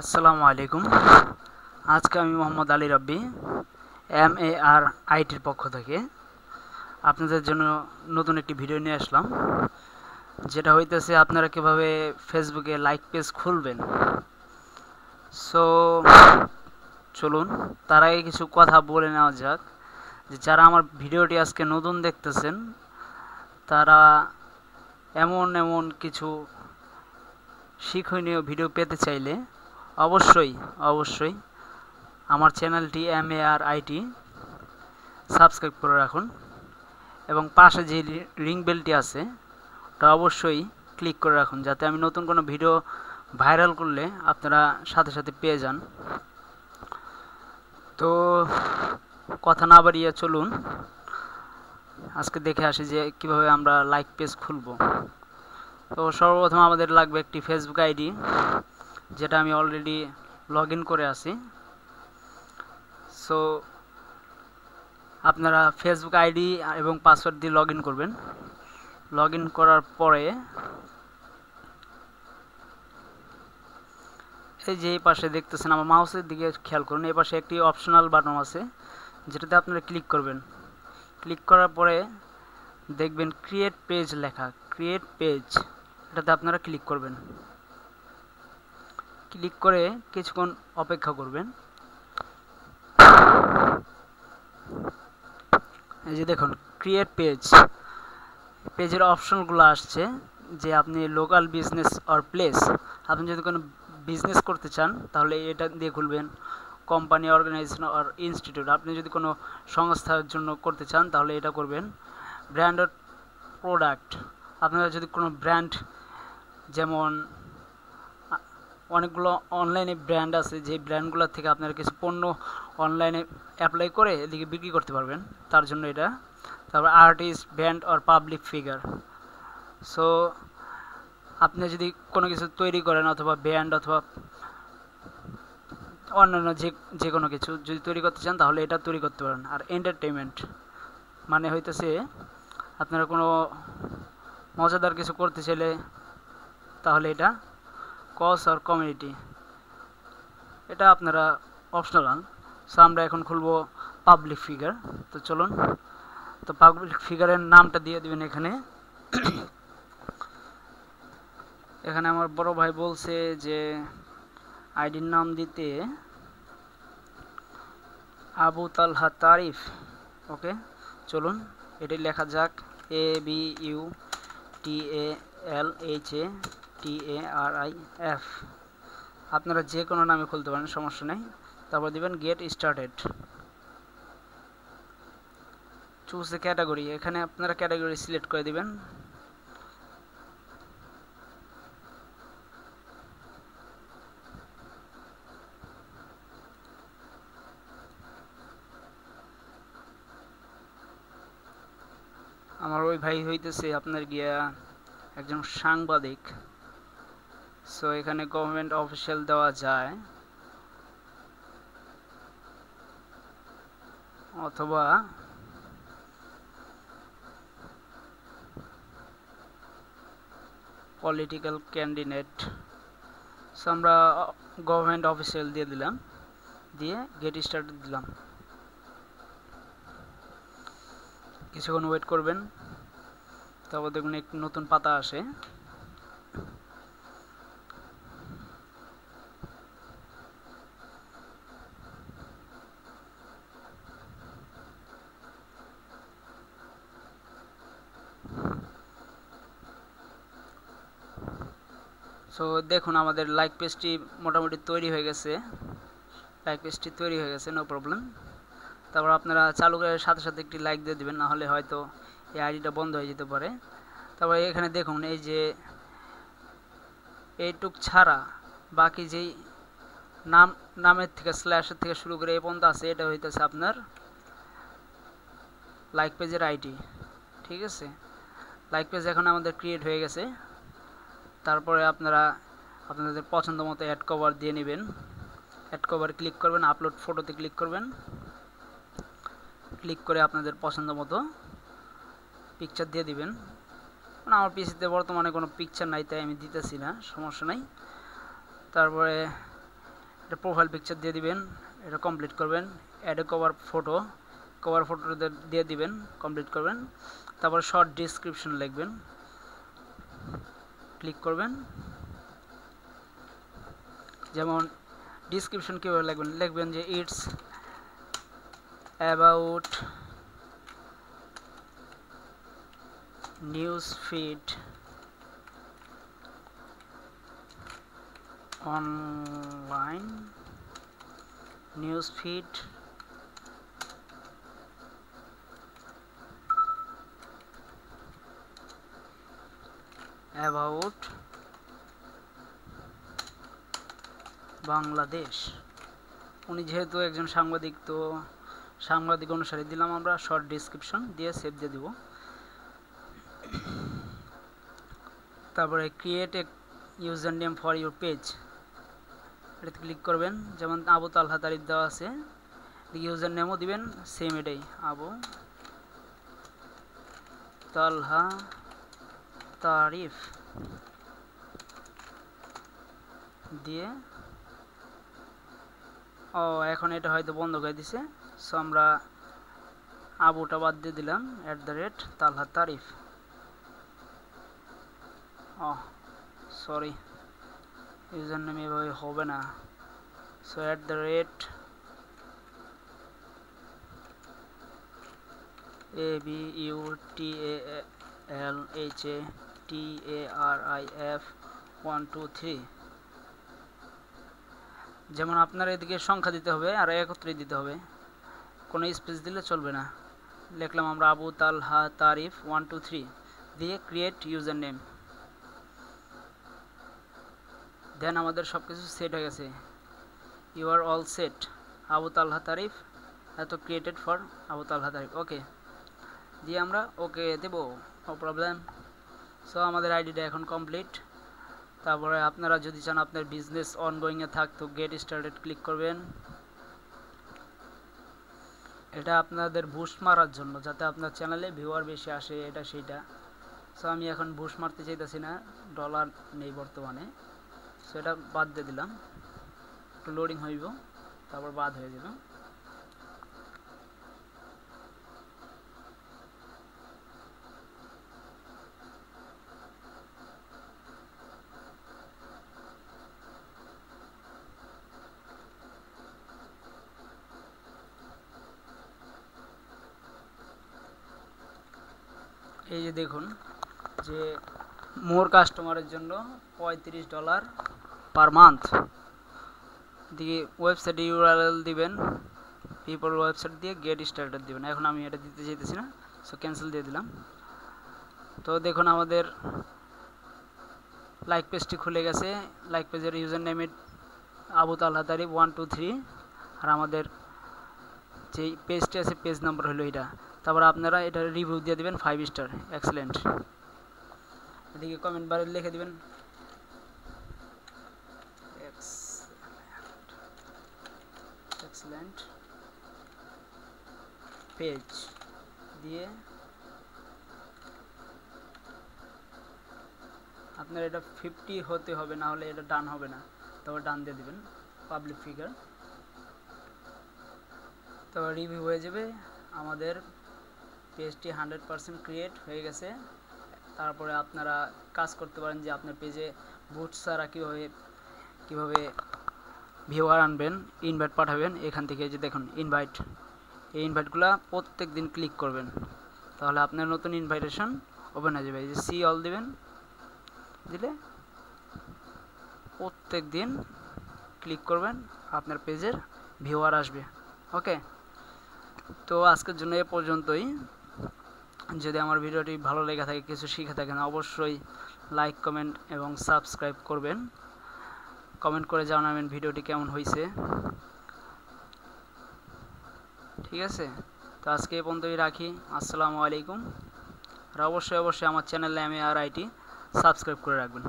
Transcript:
আসসালামু আলাইকুম। আজকে আমি মোহাম্মদ আলী রাব্বি MAR-IT পক্ষ থেকে আপনাদের জন্য নতুন একটি ভিডিও নিয়ে আসলাম, যেটা হইতেছে আপনারা কিভাবে ফেসবুকে লাইক পেজ খুলবেন। সো চলুন তার আগে কিছু কথা বলে নেওয়া যাক, যে যারা আমার ভিডিওটি আজকে নতুন দেখতেছেন তারা এমন কিছু শিক্ষণীয় ভিডিও পেতে চাইলে অবশ্যই আমার চ্যানেলটি MAR-IT সাবস্ক্রাইব করে রাখুন এবং পাশে যে রিং বেলটি আছে ওটা অবশ্যই ক্লিক করে রাখুন, যাতে আমি নতুন কোনো ভিডিও ভাইরাল করলে আপনারা সাথে সাথে পেয়ে যান। তো কথা না বাড়িয়ে চলুন আজকে দেখে আসি যে কিভাবে আমরা লাইক পেজ খুলব। তো সর্বপ্রথম আমাদের লাগবে একটি ফেসবুক আইডি, যেটা আমি অলরেডি লগ ইন করে আছি। সো আপনারা ফেসবুক আইডি এবং পাসওয়ার্ড দিয়ে লগ ইন করবেন। লগ ইন করার পরে এই যে এই পাশে দেখতেছেন, আমার মাউসের দিকে খেয়াল করুন, এই পাশে একটি অপশনাল বাটন আছে যেটাতে আপনারা ক্লিক করবেন। ক্লিক করার পরে দেখবেন ক্রিয়েট পেজ লেখা, ক্রিয়েট পেজ, এটাতে আপনারা ক্লিক করবেন। ক্লিক করে কিছুক্ষণ অপেক্ষা করবেন। এই যে দেখুন ক্রিয়েট পেজ, পেজের অপশনগুলো আসছে যে আপনি লোকাল বিজনেস অর প্লেস, আপনি যদি কোনো বিজনেস করতে চান তাহলে এটা দিয়ে খুলবেন। কোম্পানি, অর্গানাইজেশন অর ইনস্টিটিউট, আপনি যদি কোনো সংস্থার জন্য করতে চান তাহলে এটা করবেন। ব্র্যান্ড অর প্রোডাক্ট, আপনারা যদি কোনো ব্র্যান্ড, যেমন অনেকগুলো অনলাইনে ব্র্যান্ড আছে, যে ব্র্যান্ডগুলোর থেকে আপনারা কিছু পণ্য অনলাইনে অ্যাপ্লাই করে এদিকে বিক্রি করতে পারবেন, তার জন্য এটা। তারপর artist, band or public figure. So আপনি যদি কোনো কিছু তৈরি করেন অথবা ব্যান্ড অথবা অন্যান্য যে কোনো কিছু যদি তৈরি করতে চান তাহলে এটা তৈরি করতে পারেন। আর এন্টারটেনমেন্ট মানে হইতেছে আপনারা কোনো মজাদার কিছু করতে চাইলে তাহলে এটা। কজ আর কমিউনিটি, এটা আপনারা অপশনাল। সো আমরা এখন খুলবো পাবলিক ফিগার। তো চলুন, তো পাবলিক ফিগারের নামটা দিয়ে দিবেন এখানে। এখানে আমার বড় ভাই বলছে যে আইডির নাম দিতে আবু তালহা তারিফ। ওকে, চলুন এটি লেখা যাক, ABUTALHATARIF। আপনারা যে কোনো নামে খুলতে পারেন, সমস্যা নেই। তারপর দিবেন get started. Choose A category, এখানে আপনারা ক্যাটাগরি সিলেক্ট করে দিবেন। আমার ওই ভাই হইতেছে আপনার গিয়া একজন সাংবাদিক। সো এখানে গভর্নমেন্ট অফিসিয়াল দেওয়া যায়, অথবা পলিটিক্যাল ক্যান্ডিডেট। সো আমরা গভর্নমেন্ট অফিসিয়াল দিয়ে দিলাম, দিয়ে গেট স্টার্টেড দিলাম। কিছুক্ষণ ওয়েট করবেন, তারপর দেখুন এক নতুন পাতা আসে। সো দেখুন আমাদের লাইক পেজটি মোটামুটি তৈরি হয়ে গেছে। লাইক পেজটি তৈরি হয়ে গেছে, নো প্রবলেম। তারপর আপনারা চালু করার সাথে সাথে একটি লাইক দিয়ে দেবেন, নাহলে হয়তো এই আইডিটা বন্ধ হয়ে যেতে পারে। তারপরে এখানে দেখুন এই যে এইটুক ছাড়া বাকি যেই নামের থেকে স্ল্যাশের থেকে শুরু করে এই পর্যন্ত আছে, এটা হইতেছে আপনার লাইক পেজের আইডি। ঠিক আছে, লাইক পেজ এখন আমাদের ক্রিয়েট হয়ে গেছে। তারপরে আপনারা আপনাদের পছন্দ মতো অ্যাড কভার দিয়ে নেবেন। অ্যাড কভার ক্লিক করবেন, আপলোড ফটোতে ক্লিক করবেন। ক্লিক করে আপনাদের পছন্দ মতো পিকচার দিয়ে দিবেন। মানে আমার পিসিতে বর্তমানে কোনো পিকচার নাই, তাই আমি দিতেছি না, সমস্যা নাই। তারপরে এটা প্রোফাইল পিকচার দিয়ে দিবেন, এটা কমপ্লিট করবেন। অ্যাড এ কভার ফটো দিয়ে দিবেন, কমপ্লিট করবেন। তারপর শর্ট ডিসক্রিপশন লিখবেন, ক্লিক করবেন। যেমন ডিসক্রিপশন কীভাবে লিখবেন যে it's about news feed online news feed about Bangladesh. উনি যেহেতু একজন সাংবাদিক, তো সাংবাদিক অনুসারে দিলাম আমরা শর্ট ডিসক্রিপশন দিয়ে সেভ দিয়ে দিব। তারপরে create a user name for your page, এটাতে ক্লিক করবেন। যেমন আবু তালহা তারিফ দেওয়া আছে, ইউজার নেমও দিবেন সেম এটাই, আবু তালহা তারিফ দিয়ে। এখন এটা হয়তো বন্ধ করে দিছে, সো আমরা আবুটা বাদ দিয়ে দিলাম, @তালহা তারিফ। সরি, ইউজার নেম এভাবে হবে না, সো ABUTALHATARIF 123। যেমন আপনার এদিকে সংখ্যা দিতে হবে আর একত্রে দিতে হবে, কোনো স্পেস দিলে চলবে না। লিখলাম আমরা আবু তালহা তারিফ 123 দিয়ে ক্রিয়েট ইউজার নেম। দেন আমাদের সব কিছু সেট হয়ে গেছে, you are all set. Abu Talha Tarif এত created for Abu Talha Tarif, okay দিয়ে আমরা ওকে দেবো, নো প্রবলেম। সো আমাদের আইডিটা এখন কমপ্লিট। তারপরে আপনারা যদি চান আপনার বিজনেস অনগোয়িংয়ে থাক, তো গেট স্টার্টেড ক্লিক করবেন। এটা আপনাদের বুস্ট মারার জন্য, যাতে আপনার চ্যানেলে ভিউয়ার বেশি আসে, এটা সেইটা। সো আমি এখন বুস্ট মারতে চাইতেছি না, ডলার নেই বর্তমানে, সো এটা বাদ দিয়ে দিলাম। একটু লোডিং হইব, তারপর বাদ হয়ে যাবে। এই যে দেখুন যে মোর কাস্টমারের জন্য $35 পার মান্থ দিয়ে ওয়েবসাইট ইউআরএল দিবেন, পিপল ওয়েবসাইট দিয়ে গেট স্টার্টেড দিবেন। এখন আমি এটা দিতে চাইতেছি না, সো ক্যান্সেল দিয়ে দিলাম। তো দেখুন আমাদের লাইক পেজটি খুলে গেছে। লাইক পেজের ইউজার নেম আবু তালহা তারিফ 123, আর আমাদের যে পেজটি আছে পেজ নাম্বার হলো এটা। তারপর আপনারা এটা রিভিউ দিয়ে দিবেন 5 স্টার, এক্সেলেন্ট। এদিকে কমেন্ট বারে লিখে দিবেন এক্সেলেন্ট পেজ দিয়ে আপনার এটা 50 হতে হবে, না হলে এটা ডান হবে না। তারপর ডান দিয়ে দিবেন পাবলিক ফিগার, তো রিভিউ হয়ে যাবে। আমাদের পেজটি 100% ক্রিয়েট হয়ে গেছে। তারপরে আপনারা কাজ করতে পারেন যে আপনার পেজে বুস্ট ছাড়া কীভাবে ভিউয়ার আনবেন, ইনভাইট পাঠাবেন। এখান থেকে যে দেখুন ইনভাইট, এই ইনভাইটগুলো প্রত্যেক দিন ক্লিক করবেন, তাহলে আপনার নতুন ইনভাইটেশন ওপেন হয়ে যাবে। এই যে সি অল দিবেন, দিলে প্রত্যেক দিন ক্লিক করবেন, আপনার পেজের ভিউয়ার আসবে। ওকে, তো আজকের জন্য এ পর্যন্তই। যদি আমার ভিডিওটি ভালো লেগে থাকে, কিছু শিখে থাকেন, অবশ্যই লাইক, কমেন্ট এবং সাবস্ক্রাইব করবেন। কমেন্ট করে জানাবেন ভিডিওটি কেমন হয়েছে। ঠিক আছে, তো আজকে এই পর্যন্তই রাখি। আসসালামু আলাইকুম। আর অবশ্যই আমার চ্যানেল MARIT সাবস্ক্রাইব করে রাখবেন।